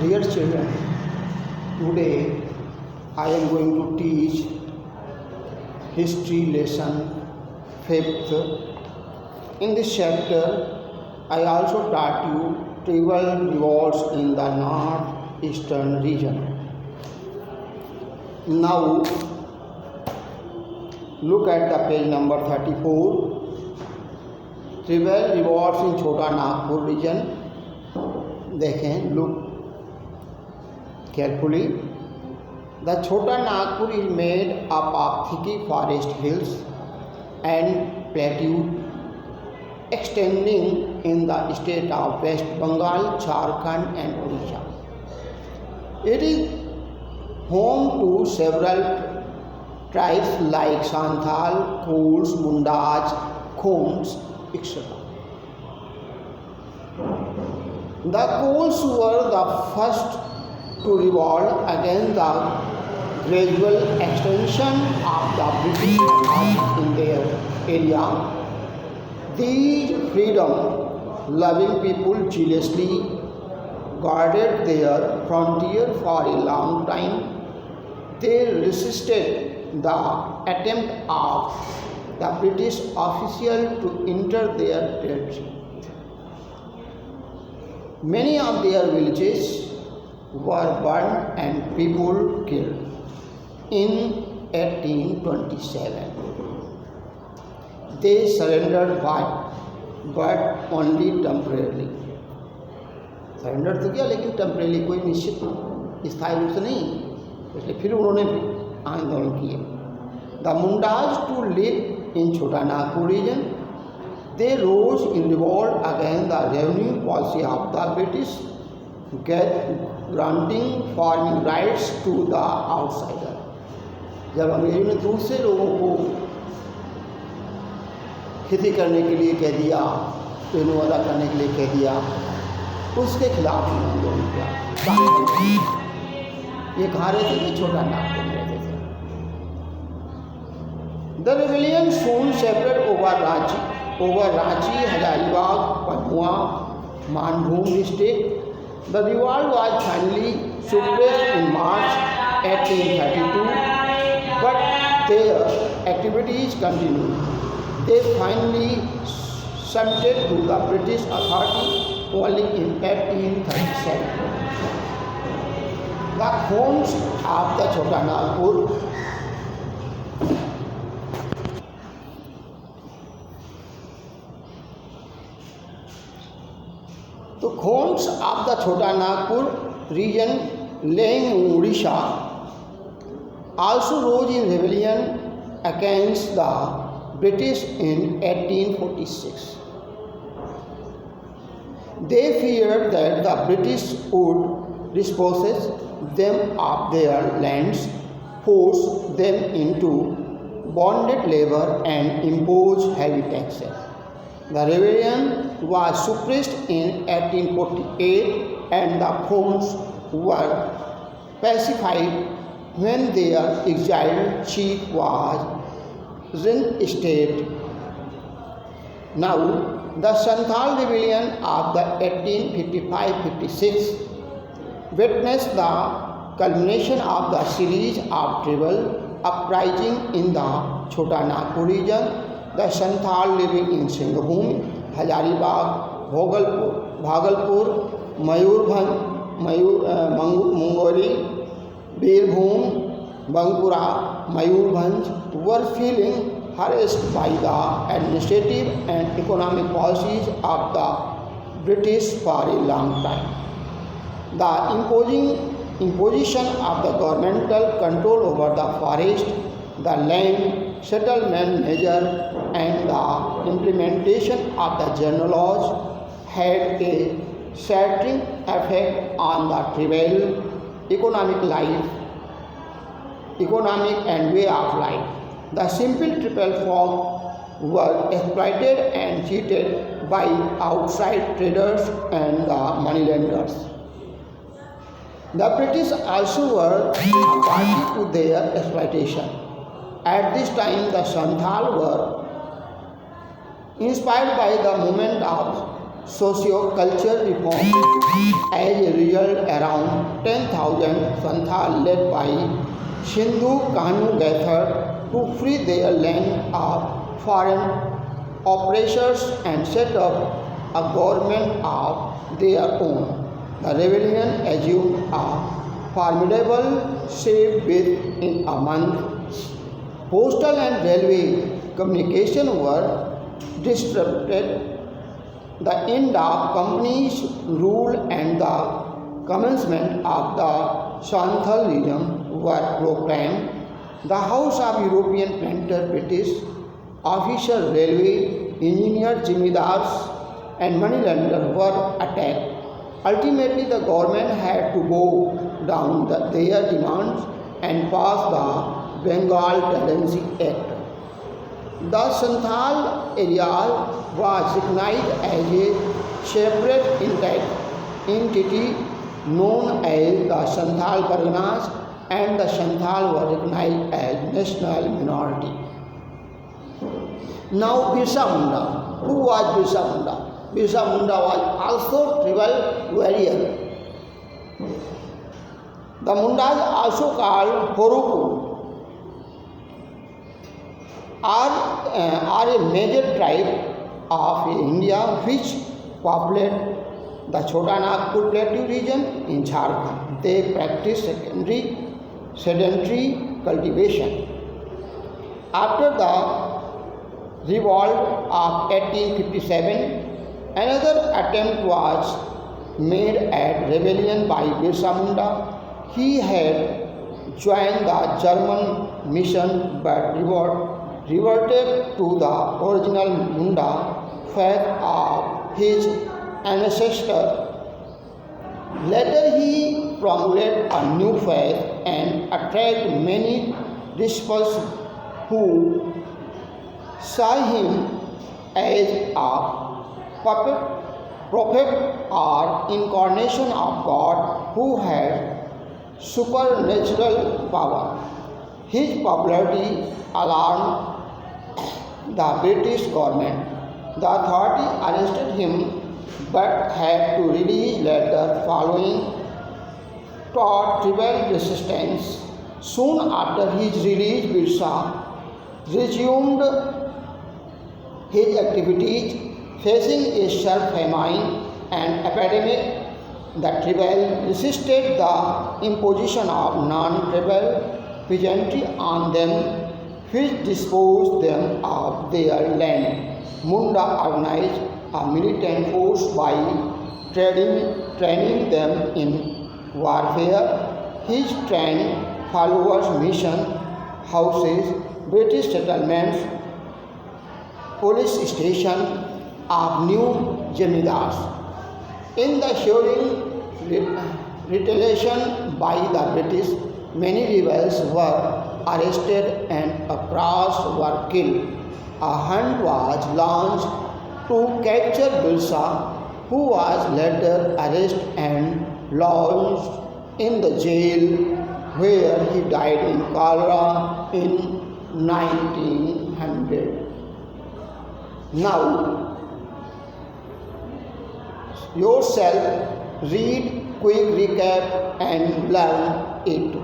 Dear children, today I am going to teach history lesson 5th. In this chapter, I also taught you tribal revolts in the northeastern region. Now, look at the page number 34. Tribal revolts in Chota Nagpur region. देखें, look carefully. The Chota Nagpur is made up of thick forest hills and plateaus extending in the state of West Bengal, Jharkhand and Odisha. It is home to several tribes like Santhal, Kols, Mundas, Khons, etc. The Kols were the first to revolt against the gradual extension of the British authority in their area. These freedom-loving people jealously guarded their frontier for a long time. They resisted the attempt of the British official to enter their territory. Many of their villages were burned and people killed. In 1827, they surrendered but only temporarily. Surrender तो किया लेकिन temporary, कोई निश्चित स्थायी रूप से नहीं, इसलिए फिर उन्होंने आंदोलन किए. The Mundas to live in Chota Nagpur region. They rose in revolt against the revenue policy of the British, granting farming rights to the outsider. जब अंग्रेजों ने दूर से लोगों को खेती करने के लिए कह दिया, रेवेन्यू अदा करने के लिए कह दिया, उसके खिलाफ आंदोलन किया. ये कहाँ रहते थे? छोटा नागपुर में रहते थे. The rebellion soon spread over Ranchi, Hazaribagh, Padua, Manbhum district. The revolt was finally suppressed in March 1832, but their activities continued. They finally submitted to the British authority only in 1837. The Khons of the Chota Nagpur. The Khons of the Chota Nagpur region lying in Odisha also rose in rebellion against the British in 1846. They feared that the British would dispossess them of their lands, force them into bonded labor and impose heavy taxes. The rebellion was suppressed in 1848 and the Khons were pacified when their exiled chief was reinstated. Now, the Santhal rebellion of the 1855-56 witnessed the culmination of the series of tribal uprisings in the Chota Nagpur region. The Santhal living in Singhbhum, Hazaribagh, Bhagalpur, Mungori, Birbhum, Bankura, Mayurbhanj were feeling harassed by the administrative and economic policies of the British for a long time. The imposition of the governmental control over the forest, the land settlement measure and the implementation of the general laws had a shattering effect on the tribal economic and way of life. The simple tribal folk were exploited and cheated by outside traders and the moneylenders. The British also were a party to their exploitation. At this time, the Santhal were inspired by the movement of socio-cultural reform. As a result, around 10,000 Santhal led by Sindhu Kanu gathered to free their land of foreign oppressors and set up a government of their own. The rebellion assumed a formidable shape within a month. Postal and railway communication were disrupted. The end of companies' rule and the commencement of the Santhalism were proclaimed. The House of European planter, British official, railway engineers, jimidars, and moneylenders were attacked. Ultimately, the government had to bow down their demands and pass the Bengal Tendency Act. The Santhal area was recognized as a separate entity known as the Santhal Parganas, and the Santhal were recognized as national minority. Now Birsa Munda. Who was Birsa Munda? Birsa Munda was also tribal warrior. The Mundas, also called Horuku, are a major tribe of India which populate the Chota Nagpur Plateau region in Jharkhand. They practice sedentary cultivation. After the revolt of 1857, another attempt was made at rebellion by Birsa Munda. He had joined the German mission but reverted to the original Munda faith of his ancestor. Later he promulgated a new faith and attracted many disciples who saw him as a prophet or incarnation of God who had supernatural power. His popularity alarmed the British government. The authority arrested him but had to release later following tribal resistance. Soon after his release, Birsa resumed his activities, facing a sharp famine and epidemic. The tribal resisted the imposition of non-tribal peasantry on them, which disposed them of their land. Munda organized a militant force by training them in warfare. His trained followers mission houses, British settlements, police station of new Jamidars. In the showing retaliation by the British, many rebels were arrested and crores were killed. A hunt was launched to capture Birsa, who was later arrested and lodged in the jail where he died in cholera in 1900. Now, yourself read quick recap and learn it.